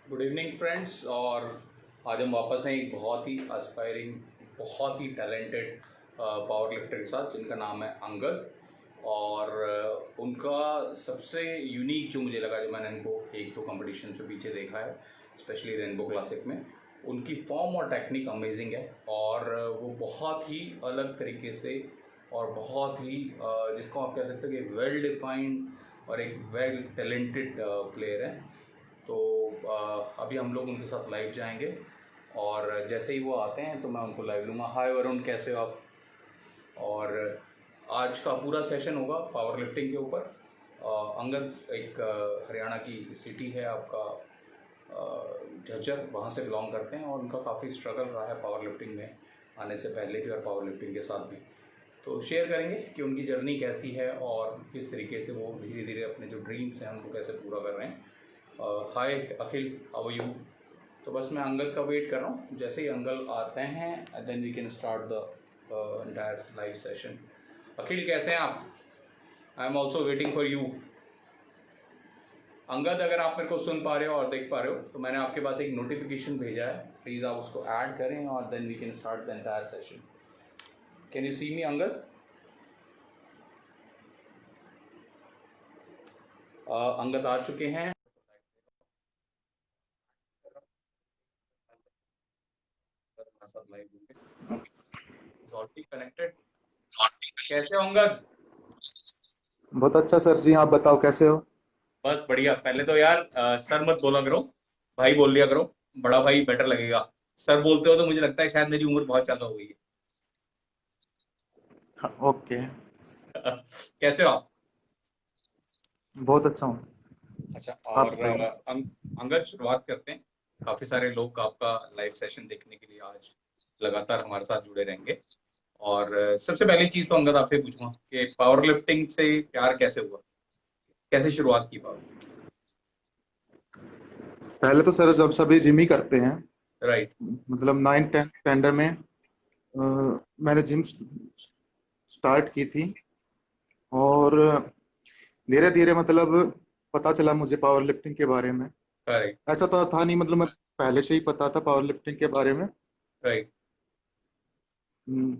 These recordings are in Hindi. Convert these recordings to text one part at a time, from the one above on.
Good evening friends. और आज हम वापस हैं एक बहुत ही एस्पायरिंग, बहुत ही टैलेंटेड पावर लिफ्टर के साथ जिनका नाम है अंगद। और उनका सबसे यूनिक जो मुझे लगा, जब मैंने इनको एक दो कंपटीशन से पीछे देखा है, स्पेशली रेनबो क्लासिक में, उनकी फॉर्म और टेक्निक अमेजिंग है। और वो बहुत ही अलग तरीके से और बहुत ही जिसको आप कह सकते हो कि वेल डिफाइंड और एक वेल टैलेंटेड प्लेयर है। तो अभी हम लोग उनके साथ लाइव जाएंगे और जैसे ही वो आते हैं तो मैं उनको लाइव लूँगा। हाय वरुण, कैसे हो आप? और आज का पूरा सेशन होगा पावर लिफ्टिंग के ऊपर। अंगद एक हरियाणा की सिटी है आपका, झज्जर, वहाँ से बिलोंग करते हैं और उनका काफ़ी स्ट्रगल रहा है पावर लिफ्टिंग में आने से पहले भी और पावर लिफ्टिंग के साथ भी। तो शेयर करेंगे कि उनकी जर्नी कैसी है और किस तरीके से वो धीरे धीरे अपने जो ड्रीम्स हैं उनको कैसे पूरा कर रहे हैं। हाय अखिल, हाउ यू? तो बस मैं अंगद का वेट कर रहा हूँ। जैसे ही अंगद आते हैं then we can start the entire live session. Akhil, कैसे हैं आप? I am also waiting for you. Angad, अगर आप मेरे को सुन पा रहे हो और देख पा रहे हो तो मैंने आपके पास एक नोटिफिकेशन भेजा है, प्लीज़ आप उसको ऐड करें और then we can start the entire session. Can you see me Angad? Angad आ चुके हैं। कनेक्टेड। कैसे हो अंगद? बहुत अच्छा सर जी। आप बताओ कैसे हो। बस बढ़िया। पहले तो यार सर मत बोला करो, भाई बोल दिया करो। बड़ा भाई बेटर लगेगा। सर बोलते हो तो मुझे लगता है शायद मेरी उम्र बहुत ज्यादा हो गई हाँ, ओके। है। कैसे हो आप? बहुत अच्छा हूँ। अच्छा। आप और बताइए। अंगद, शुरुआत करते हैं। काफी सारे लोग आपका लाइव सेशन देखने के लिए आज लगातार हमारे साथ जुड़े रहेंगे। और सबसे पहली चीज तो अंगद आपसे पूछूंगा कि पावर लिफ्टिंग से प्यार कैसे हुआ, कैसे शुरुआत की पावर? पहले तो सर जब सभी जिम ही करते हैं, राइट। मतलब 9 10 स्टैंडर्ड में मैंने जिम स्टार्ट की थी। और धीरे धीरे मतलब पता चला मुझे पावर लिफ्टिंग के बारे में। करेक्ट। ऐसा तो था नहीं, मतलब मैं पहले से ही पता था पावर लिफ्टिंग के बारे में। राइट। हम्म,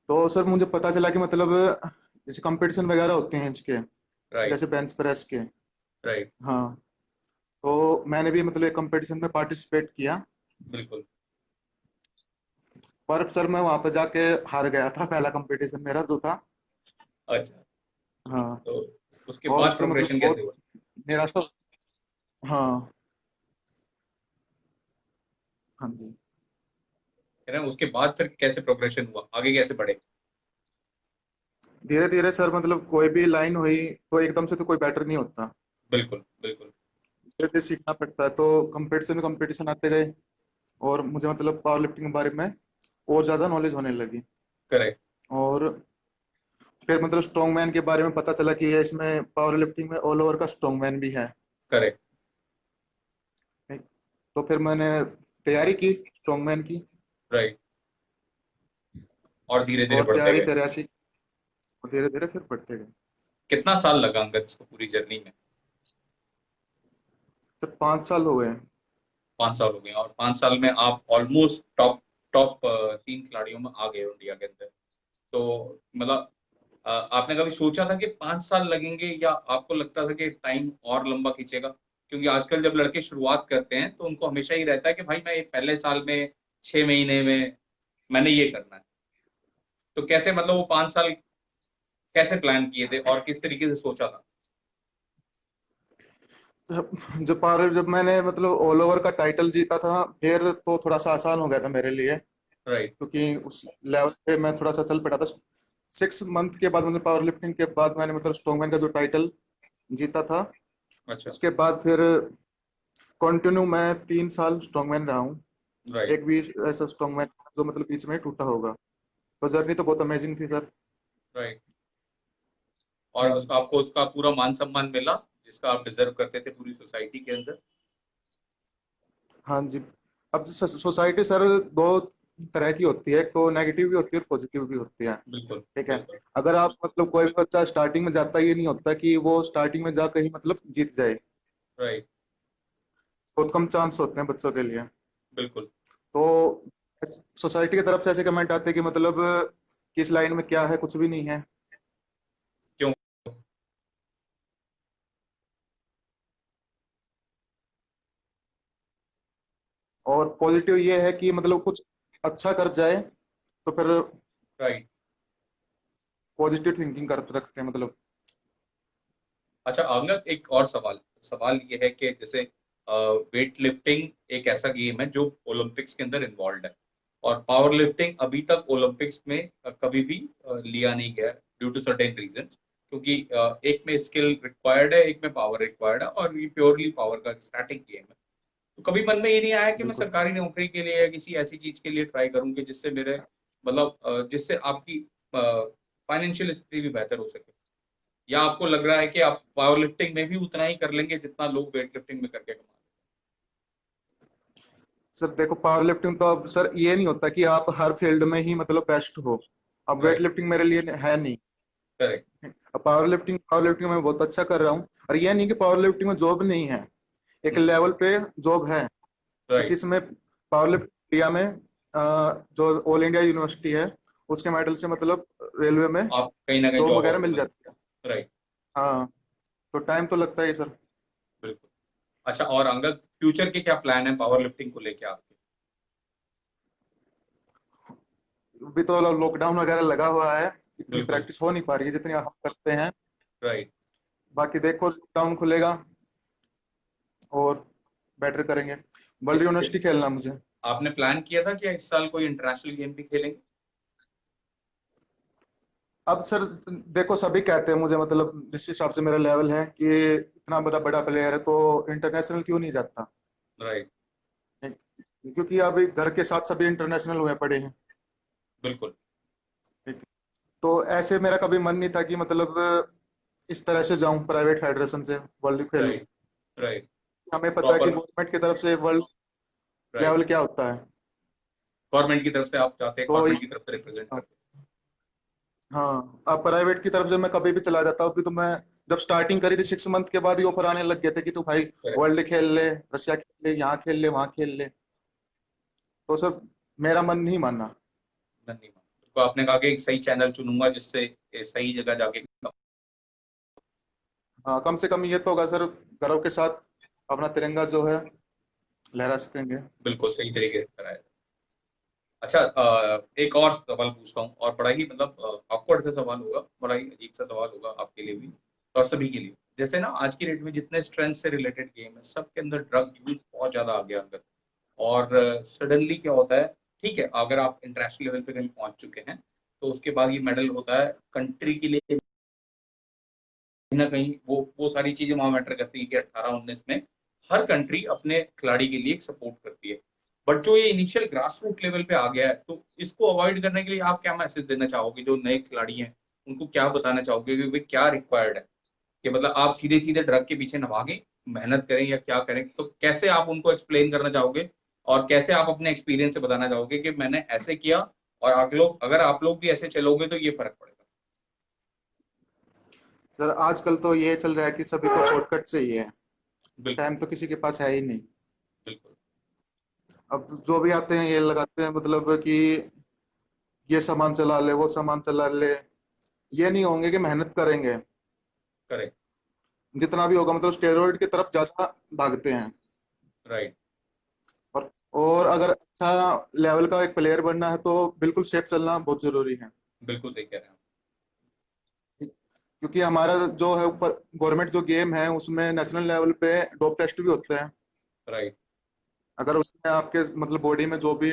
तो सर मुझे पता चला कि मतलब जैसे कंपटीशन वगैरह होते हैं इसके, राइट। जैसे बेंच प्रेस के। राइट। हाँ, तो मैंने भी मतलब एक कंपटीशन में पार्टिसिपेट किया। बिल्कुल। पर सर मैं वहां पे जाके हार गया था, पहला कंपटीशन मेरा जो था। अच्छा। हाँ। तो उसके और बाद उससे मतलब प्रोग्रेशन कैसे बहुत हुआ? निराश तो। हाँ। हाँ जी। है ना, उसके बाद फिर कैसे प्रोग्रेशन हुआ, आगे कैसे बढ़े? धीरे धीरे सर मतलब कोई भी लाइन हुई तो एकदम से तो कोई बैटर नहीं होता। बिल्कुल बिल्कुल। धीरे धीरे सीखना पड़ता है, तो कंपटीशन कंपटीशन आते गए। और मुझे मतलब पावर लिफ्टिंग के बारे में और ज्यादा नॉलेज होने लगी। करेक्ट। और फिर मतलब स्ट्रॉन्ग मैन के बारे में पता चला कि ये इसमें पावर लिफ्टिंग में ऑल ओवर का स्ट्रॉन्ग मैन भी है। करेक्ट। तो फिर मैंने तैयारी की स्ट्रॉन्ग मैन की। राइट। और धीरे धीरे और बढ़ते तैयारी गए। फिर ऐसी धीरे धीरे फिर बढ़ते गए। कितना साल लगा अंगद इसको पूरी जर्नी में? सर 5 साल हो गए। 5 साल हो गए और 5 साल में आप ऑलमोस्ट टॉप टॉप 3 खिलाड़ियों में आ गए हो इंडिया के अंदर। तो मतलब आपने कभी सोचा था कि 5 साल लगेंगे, या आपको लगता था कि टाइम और लंबा खींचेगा? क्योंकि आजकल जब लड़के शुरुआत करते हैं तो उनको हमेशा ही रहता है कि भाई मैं ये पहले साल में, 6 महीने में मैंने ये करना है। तो कैसे, मतलब वो 5 साल कैसे प्लान किए थे और किस तरीके से सोचा था? जब जब मैंने मतलब ऑल ओवर का टाइटल जीता था, फिर तो थोड़ा सा आसान हो गया था मेरे लिए, राइट। क्योंकि उस लेवल पे मैं थोड़ा सा चल पड़ा था। 6 मंथ के बाद मतलब पावर लिफ्टिंग के बाद मैंने मतलब स्ट्रॉन्गमैन का जो टाइटल जीता था। अच्छा। उसके बाद फिर कंटिन्यू मैं 3 साल स्ट्रॉन्गमैन रहा हूँ। राइट। एक भी ऐसा स्ट्रॉन्गमैन जो मतलब बीच में ही टूटा होगा। तो जर्नी तो बहुत अमेजिंग थी सर। राइट। और हम्म। आपको उसका पूरा मान सम्मान मिला जिसका आप डिजर्व करते थे पूरी सोसाइटी के अंदर? हाँ जी। अब सोसाइटी सर दो तरह की होती है, एक तो नेगेटिव भी होती है और पॉजिटिव भी होती है। बिल्कुल ठीक है। बिल्कुल। अगर आप मतलब कोई भी बच्चा स्टार्टिंग में जाता, ये नहीं होता कि वो स्टार्टिंग में जाकर ही मतलब जीत जाए। राइट। बहुत कम चांस होते हैं बच्चों के लिए। बिल्कुल। तो सोसाइटी की तरफ से ऐसे कमेंट आते हैं कि मतलब किस लाइन में क्या है, कुछ भी नहीं है। क्यों? और पॉजिटिव ये है कि मतलब कुछ अच्छा कर जाए तो फिर राइट। पॉजिटिव थिंकिंग कर रखते हैं मतलब। अच्छा अंगद, एक और सवाल सवाल ये है कि जैसे वेट लिफ्टिंग एक ऐसा गेम है जो ओलंपिक्स के अंदर इन्वॉल्व है, और पावर लिफ्टिंग अभी तक ओलंपिक्स में कभी भी लिया नहीं गया ड्यू टू सर्टेन रीजंस, क्योंकि एक में स्किल रिक्वायर्ड है, एक में पावर रिक्वायर्ड है, और ये प्योरली पावर का स्टैटिक गेम है। तो कभी मन में ये नहीं आया कि मैं बिल्कुल सरकारी नौकरी के लिए या किसी ऐसी चीज के लिए ट्राई करूं कि जिससे मेरे मतलब जिससे आपकी फाइनेंशियल स्थिति भी बेहतर हो सके, या आपको लग रहा है कि आप पावर लिफ्टिंग में भी उतना ही कर लेंगे जितना लोग वेट लिफ्टिंग में करके कमा सर, देखो पावर लिफ्टिंग तो अब सर ये नहीं होता कि आप हर फील्ड में ही मतलब बेस्ट हो। अब रहे? Wait right. लिफ्टिंग मेरे लिए है नहीं। करेक्ट। अब पावर लिफ्टिंग मैं बहुत अच्छा कर रहा हूँ। और ये नहीं कि पावर लिफ्टिंग में जॉब नहीं है, एक हम्म। लेवल पे जॉब है। क्योंकि राइट। इसमें पावर लिफ्टिंग इंडिया में जो ऑल इंडिया यूनिवर्सिटी है उसके मेडल से मतलब रेलवे में आप कहीं ना कहीं जॉब जॉब वगैरह मिल ऑफर। जाती है। राइट। हाँ, तो टाइम तो लगता है सर। बिल्कुल। अच्छा, और अंगद फ्यूचर के क्या प्लान है पावर लिफ्टिंग को लेके आपके? अभी तो लॉकडाउन वगैरह लगा हुआ है, इतनी बिल्कुल। प्रैक्टिस हो नहीं पा रही है जितनी हम करते हैं। राइट। बाकी देखो लॉकडाउन खुलेगा और बेटर करेंगे। वर्ल्ड यूनिवर्सिटी इस खेलना मुझे। आपने प्लान किया था कि इस साल कोई इंटरनेशनल गेम भी खेलेंगे? अब सर देखो सभी कहते हैं मुझे मतलब जिस हिसाब से मेरा लेवल है कि इतना बड़ा बड़ा प्लेयर है तो इंटरनेशनल क्यों नहीं जाता। राइट। क्योंकि अभी घर के साथ सभी इंटरनेशनल हुए पड़े हैं। बिल्कुल। ठीक है। तो ऐसे मेरा कभी मन नहीं था कि मतलब इस तरह से जाऊं प्राइवेट फेडरेशन से वर्ल्ड खेलूं। राइट। राइट। हमें पता है कि प्रॉपर। गवर्नमेंट की तरफ से वर्ल्ड राइट। लेवल क्या होता है। गवर्नमेंट की तरफ से आप चाहते हैं, तो गवर्नमेंट की तरफ से रिप्रेजेंट करते हाँ, अब प्राइवेट की तरफ से मैं कभी भी चला जाता हूँ। अभी तो मैं जब स्टार्टिंग करी थी 6 मंथ के बाद ही ऑफर आने लग गए थे कि तू भाई हैं। वर्ल्ड खेल ले, रशिया खेल ले, यहाँ खेल ले, वहां खेल ले। तो सर मेरा मन नहीं मानना। नहीं, तो आपने कहा कि एक सही चैनल चुनूंगा जिससे ये सही जगह जाके। हाँ, कम से कम ये तो होगा सर, गर्व के साथ अपना तिरंगा जो है लहरा सकेंगे। बिल्कुल सही तरीके से कराया। अच्छा, एक और सवाल पूछता हूँ, और बड़ा ही मतलब ऑकवर्ड सा सवाल होगा, बड़ा ही अजीब सा सवाल होगा आपके लिए भी और सभी के लिए। जैसे ना आज की डेट में जितने स्ट्रेंथ से रिलेटेड गेम है सबके अंदर ड्रग यूज बहुत ज्यादा आ गया अंदर। और सडनली क्या होता है, ठीक है अगर आप इंटरनेशनल लेवल पे कहीं पहुंच चुके हैं तो उसके बाद ये मेडल होता है कंट्री के लिए, कहीं ना कहीं वो सारी चीजें वहां मैटर करती है कि 18-19 में हर कंट्री अपने खिलाड़ी के लिए एक सपोर्ट करती है। बट जो ये इनिशियल ग्रास रूट लेवल पे आ गया है, तो इसको अवॉइड करने के लिए आप क्या मैसेज देना चाहोगे जो नए खिलाड़ी हैं, उनको क्या बताना चाहोगे कि भाई क्या रिक्वायर्ड है, कि मतलब आप सीधे सीधे ड्रग के पीछे न भागें, मेहनत करें या क्या करें, तो कैसे आप उनको एक्सप्लेन करना चाहोगे, और कैसे आप अपने एक्सपीरियंस से बताना चाहोगे कि मैंने ऐसे किया और आप लोग, अगर आप लोग भी ऐसे चलोगे तो ये फर्क पड़ेगा? सर आजकल तो ये चल रहा है कि सभी को शॉर्टकट चाहिए है। बिल्कुल। टाइम तो किसी के पास है ही नहीं। बिल्कुल। अब जो भी आते हैं ये लगाते हैं मतलब कि ये सामान चला ले, वो सामान चला ले। ये नहीं होंगे कि मेहनत करेंगे। करेक्ट। जितना भी होगा मतलब स्टेरॉइड की तरफ ज्यादा भागते हैं। राइट। और अगर अच्छा लेवल का एक प्लेयर बनना है तो बिल्कुल सेफ चलना बहुत जरूरी है। बिल्कुल सही कह रहे हैं क्योंकि हमारा जो है ऊपर गवर्नमेंट जो गेम है उसमें नेशनल लेवल पे डोप टेस्ट भी होते हैं। आप। राइट। अगर उसमें आपके मतलब बॉडी में जो भी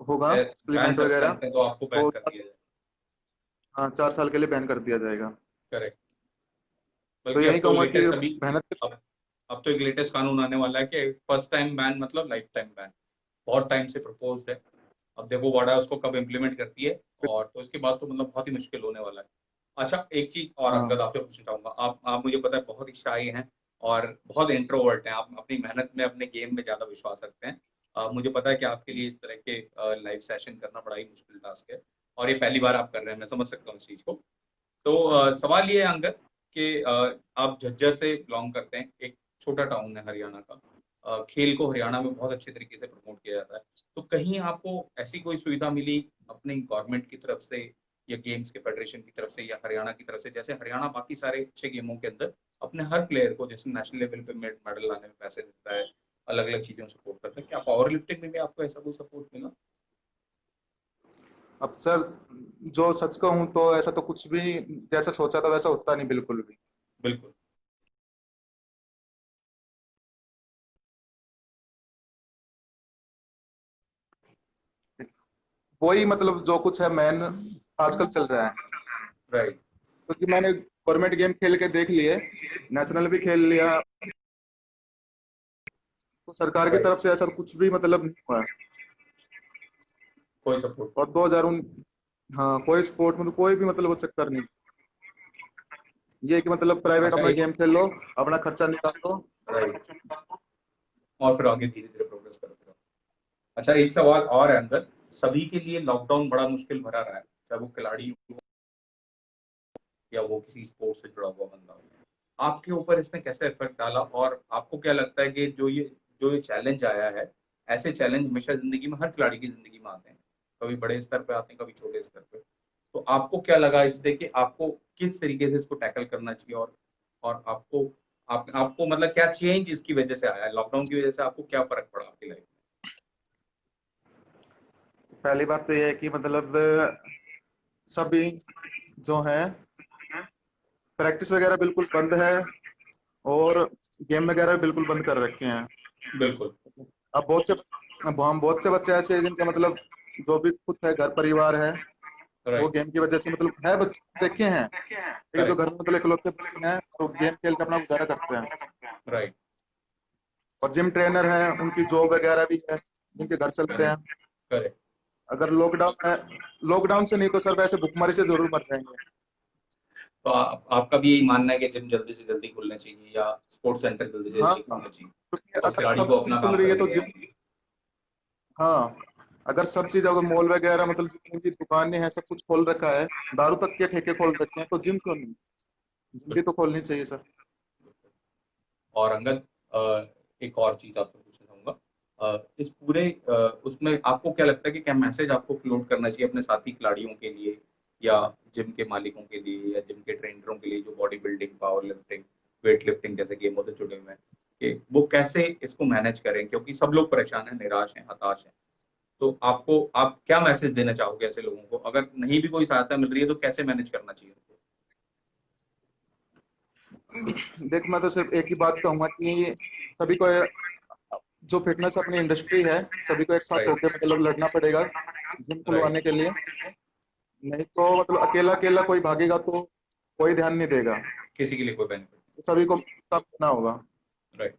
होगा बैन सप्लीमेंट वगैरह सब्सटेंस है तो आपको बैन तो कर दिया जाए। हाँ, 4 साल के लिए बैन कर दिया जाएगा। करेक्ट। तो बल्कि यही अब तो कहूंगा कि लेटेस्ट अभी, मेहनत। अब अब तो एक लेटेस्ट कानून आने वाला है कि फर्स्ट टाइम बैन मतलब लाइफ टाइम बैन। बहुत टाइम से प्रपोज्ड है, अब देखो वाडा उसको कब इम्प्लीमेंट करती है, और तो इसके बाद तो मतलब बहुत ही मुश्किल होने वाला है। अच्छा, एक चीज और अंगद हाँ, आपसे पूछना चाहूंगा, आप मुझे पता है बहुत ही शाय हैं और बहुत इंट्रोवर्ट हैं, आप अपनी मेहनत में अपने गेम में ज्यादा विश्वास रखते हैं। मुझे पता है कि आपके लिए इस तरह के लाइव सेशन करना बड़ा ही मुश्किल टास्क है, और ये पहली बार आप कर रहे हैं, मैं समझ सकता हूँ इस चीज को। तो सवाल ये है अंगद कि आप झज्जर से बिलोंग करते हैं, एक छोटा टाउन है हरियाणा का, खेल को हरियाणा में बहुत अच्छे तरीके से प्रमोट किया जाता है। तो कहीं आपको ऐसी कोई सुविधा मिली अपनी गवर्नमेंट की तरफ से या गेम्स के फेडरेशन की तरफ से या हरियाणा की तरफ से, जैसे हरियाणा बाकी सारे अच्छे गेमों के अंदर अपने हर प्लेयर को जैसे नेशनल लेवल पे मेडल लाने में पैसे देता है, अलग अलग चीजों में सपोर्ट करता है, क्या पावर लिफ्टिंग में भी आपको ऐसा कोई सपोर्ट मिला? अब सर, जो सच कहूँ तो ऐसा तो कुछ भी जैसा सोचा था वैसा होता नहीं, बिल्कुल भी। बिल्कुल। वही मतलब जो कुछ है मेन आजकल चल रहा है, राइट। क्योंकि मैंने गवर्नमेंट गेम खेल के देख लिए, नेशनल भी खेल लिया, तो सरकार की राइट। तरफ से ऐसा कुछ भी मतलब नहीं हुआ है। कोई सपोर्ट और 2000 हाँ, कोई स्पोर्ट मतलब कोई भी मतलब वो चक्कर नहीं। ये है कि मतलब नहीं। प्राइवेट अच्छा अपना एक। गेम खेल लो, अपना खर्चा निकाल लो। राइट। और फिर आगे धीरे धीरे प्रोग्रेस करते रहो। अच्छा एक सवाल और है अंदर, सभी के लिए लॉकडाउन बड़ा मुश्किल भरा रहा है, चाहे वो खिलाड़ी हो या वो किसी स्पोर्ट्स से जुड़ा हुआ बंदा हो। आपके ऊपर इसने कैसे इफेक्ट डाला, और आपको क्या लगता है कि जो ये चैलेंज आया है, ऐसे चैलेंज हमेशा जिंदगी में हर खिलाड़ी की जिंदगी में आते हैं, कभी बड़े स्तर पे आते हैं कभी छोटे स्तर पे। तो आपको क्या लगा इससे कि आपको किस तरीके से इसको टैकल करना चाहिए, और आपको मतलब क्या चेंज इसकी वजह से आया, लॉकडाउन की वजह से आपको क्या फर्क पड़ा आपकी लाइफ पहली बात तो ये है कि मतलब सभी जो है प्रैक्टिस वगैरह बिल्कुल बंद है, और गेम वगैरह बिल्कुल बंद कर रखे हैं। में? बिल्कुल। अब हम बहुत से बच्चे ऐसे हैं जिनका मतलब जो भी खुद है घर परिवार है, वो राइट। गेम की वजह से मतलब है, बच्चे देखे हैं, ठीक है, जो करेक्ट। घर में मतलब इकलौते बच्चे हैं तो गेम खेल के अपना गुजारा करते हैं। राइट। और जिम ट्रेनर हैं, उनकी जॉब वगैरह भी है, जिनके घर चलते हैं। करेक्ट। करेक्ट। अगर लॉकडाउन है, लॉकडाउन से नहीं तो सर वैसे भुखमरी से जरूर मर जाएंगे। तो आपका भी यही मानना है कि जिम जल्दी से जल्दी खुलने चाहिए या स्पोर्ट्स सेंटर जल्दी से हाँ जल्दी हाँ, खुलने चाहिए, क्योंकि और अगर खिलाड़ी सब को चीज अपना खुल काम रही है करने तो देना जिम, चाहिए। हाँ, अगर सब चीज, अगर मॉल वगैरह मतलब जितनी भी दुकानें हैं सब कुछ खोल रखा है, दारू तक के ठेके खोल रखे हैं, तो जिम क्यों नहीं? जिम भी तो बिल्कुल। खोलनी चाहिए सर। और अंगद, एक और चीज आपसे पूछना चाहूंगा, इस पूरे उसमें आपको क्या लगता है कि क्या मैसेज आपको फ्लोट करना चाहिए अपने साथी खिलाड़ियों के लिए, या जिम के मालिकों के लिए, या जिम के ट्रेनरों के लिए जो body building, power lifting, weight lifting जैसे गेमों से जुड़े हुए हैं, कि वो कैसे इसको मैनेज करें, क्योंकि सब लोग परेशान हैं, निराश हैं, हताश हैं। तो आप क्या मैसेज देना चाहोगे ऐसे लोगों को, अगर नहीं भी कोई सहायता मिल रही है तो कैसे मैनेज करना चाहिए उनको? देख, मैं तो सिर्फ एक ही बात कहूंगा कि सभी को, जो फिटनेस अपनी इंडस्ट्री है, सभी को एक साथ राइट। होकर मतलब लड़ना पड़ेगा जिम खुलवाने राइट। के लिए। नहीं तो मतलब अकेला अकेला कोई भागेगा तो कोई ध्यान नहीं देगा, किसी के लिए कोई बेनिफिट तो सभी को साथ देना होगा। नहीं। राइट।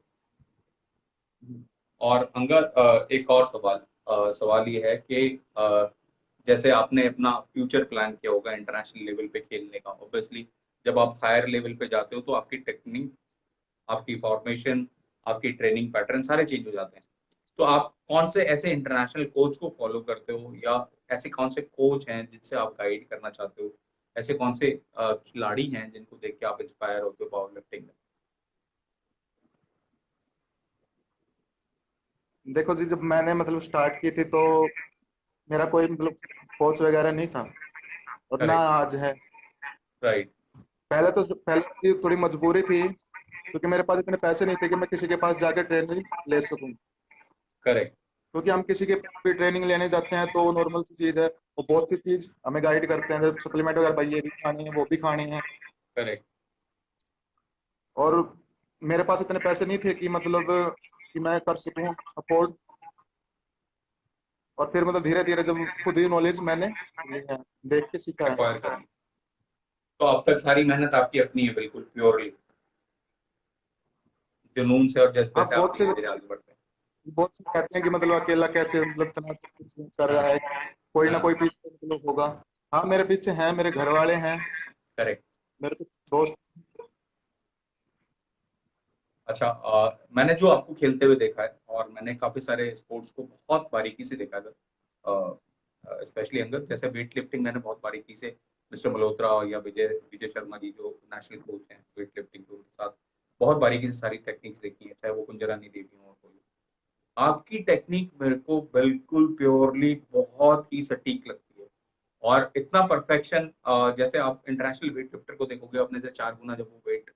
और अंगद, एक और सवाल, सवाल ये है कि जैसे आपने अपना फ्यूचर प्लान किया होगा इंटरनेशनल लेवल पे खेलने का, ऑब्वियसली जब आप हायर लेवल पे जाते हो तो आपकी टेक्निक, आपकी फॉर्मेशन, आपकी ट्रेनिंग पैटर्न सारे चेंज हो जाते हैं। तो आप कौन से ऐसे इंटरनेशनल कोच को फॉलो करते हो, या ऐसे कौन से कोच हैं जिनसे आप गाइड करना चाहते हो, ऐसे कौन से खिलाड़ी हैं जिनको देख के आप इंस्पायर होते हो पावर लिफ्टिंग में? देखो जी, जब मैंने मतलब स्टार्ट की थी तो मेरा कोई मतलब कोच वगैरह नहीं था, और ना करेक्ट। आज है। राइट। पहले की थोड़ी मजबूरी थी, क्योंकि मेरे पास इतने पैसे नहीं थे कि मैं किसी के पास जाकर ट्रेनिंग ले सकूं। करेक्ट। क्योंकि हम किसी के पास भी ट्रेनिंग लेने जाते हैं तो नॉर्मल सी चीज है, वो बहुत सी चीज हमें गाइड करते हैं, जैसे सप्लीमेंट वगैरह, भाई ये भी खानी है वो भी खानी है। करेक्ट। और मेरे पास इतने पैसे नहीं थे कि मतलब कि मैं कर सकूं अफोर्ड। और फिर मतलब धीरे धीरे जब खुद ही नॉलेज मैंने लिया है, देख के सीखा है। एक्वायर करनी। तो अब तक सारी मेहनत आपकी अपनी है, बिल्कुल प्योरली जुनून से और जज्बे आप से आप बहुत से धीरे धीरे आगे बढ़ते हैं। कहते हैं कि मतलब अकेला कैसे मतलब इतना सब कुछ कर रहा है, कोई ना हाँ। कोई पीछे मतलब होगा। हाँ, मेरे पीछे हैं, मेरे घर वाले हैं, करेक्ट। मेरे कुछ दोस्त। अच्छा, मैंने जो आपको खेलते हुए देखा है, और मैंने काफी सारे स्पोर्ट्स को बहुत बारीकी से देखा था, स्पेशली अंदर जैसे वेट लिफ्टिंग मैंने बहुत बारीकी से मिस्टर मल्होत्रा या विजय विजय शर्मा जी जो नेशनल कोच हैं वेट लिफ्टिंग के, उनके साथ बहुत बारीकी से सारी टेक्निक्स देखी है, चाहे वो कुंजरानी देवी हो, आपकी टेक्निक मेरे को बिल्कुल प्योरली बहुत ही सटीक लगती है, और इतना परफेक्शन, जैसे आप इंटरनेशनल वेट लिफ्टर को देखोगे अपने से 4 गुना जब वो वेट,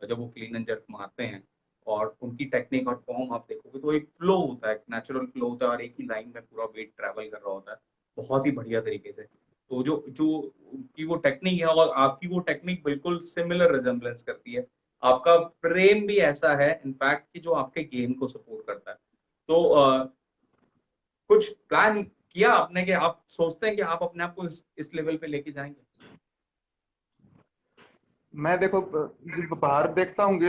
जब वो क्लीन एंड जर्क मारते हैं, और उनकी टेक्निक और फॉर्म आप देखोगे तो एक फ्लो होता है, नेचुरल फ्लो होता है, और एक ही लाइन में पूरा वेट ट्रैवल कर रहा होता है बहुत ही बढ़िया तरीके से। तो जो जो उनकी वो टेक्निक है और आपकी वो टेक्निक बिल्कुल सिमिलर रिजेम्बलेंस करती है। आपका फ्रेम भी ऐसा है इनफैक्ट कि जो आपके गेम को सपोर्ट करता है। तो कुछ प्लान किया आपने कि आप सोचते हैं कि आप अपने आप को इस लेवल पे लेके जाएंगे? मैं देखो जब बाहर देखता हूँ कि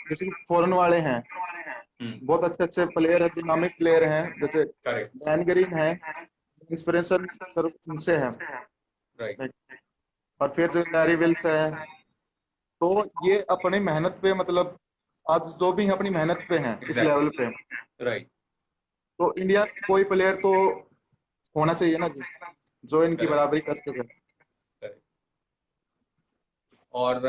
जैसे कि फॉरेन वाले हैं, बहुत अच्छे अच्छे प्लेयर हैं, दिनामिक प्लेयर हैं, जैसे करेक्ट। डैन ग्रीन है, इंस्पिरेशन सर उनसे है। राइट। और फिर जो लैरी विल्स है, तो ये अपनी मेहनत पे मतलब आज जो भी है अपनी मेहनत पे हैं इस लेवल पे। एग्जैक्टली। राइट। तो इंडिया कोई प्लेयर तो होना चाहिए ना जी, जो इनकी करेक्ट। बराबरी कर सके। करेक्ट। और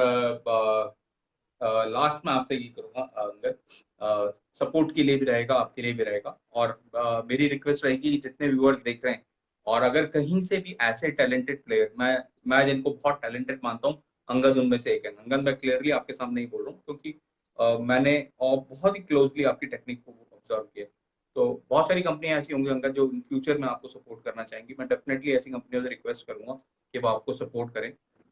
लास्ट में आपसे ये करूंगा अंगद, सपोर्ट के लिए भी रहेगा, आपके लिए भी रहेगा, और मेरी रिक्वेस्ट रहेगी कि जितने व्यूअर्स देख रहे हैं, और अगर कहीं से भी ऐसे टैलेंटेड प्लेयर, मैं जिनको बहुत टैलेंटेड मानता हूँ, अंगद उनमें से एक है। अंगद, मैं क्लियरली आपके सामने ही बोल रहा हूँ क्योंकि मैंने और बहुत ही क्लोजली आपकी टेक्निक को ऑब्जर्व किया। तो बहुत सारी कंपनियां ऐसी होंगी अंगद जो इन फ्यूचर में आपको सपोर्ट करना चाहेंगी। मैं डेफिनेटली ऐसी कंपनियों से रिक्वेस्ट करूंगा कि वो आपको सपोर्ट करें,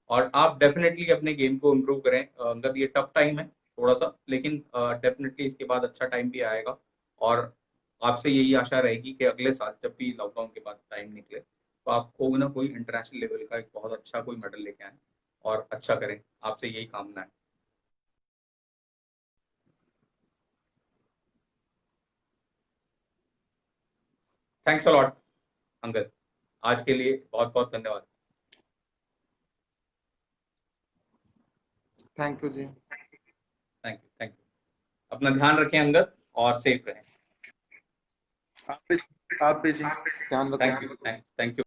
और आप डेफिनेटली अपने गेम को इम्प्रूव करें। अंगद, ये टफ टाइम है थोड़ा सा, लेकिन डेफिनेटली इसके बाद अच्छा टाइम भी आएगा। और आपसे यही आशा रहेगी कि अगले साल जब भी लॉकडाउन के बाद टाइम निकले तो आप कोई ना कोई इंटरनेशनल लेवल का एक बहुत अच्छा कोई मेडल लेके आए और अच्छा करें। आपसे यही कामना है। थैंक्स अ लॉट अंगद, आज के लिए बहुत बहुत धन्यवाद। थैंक यू जी। Thank you. Thank you. अपना ध्यान रखें अंगद, और सेफ रहें। आप भी जी ध्यान रखें। Thank you. Thank you.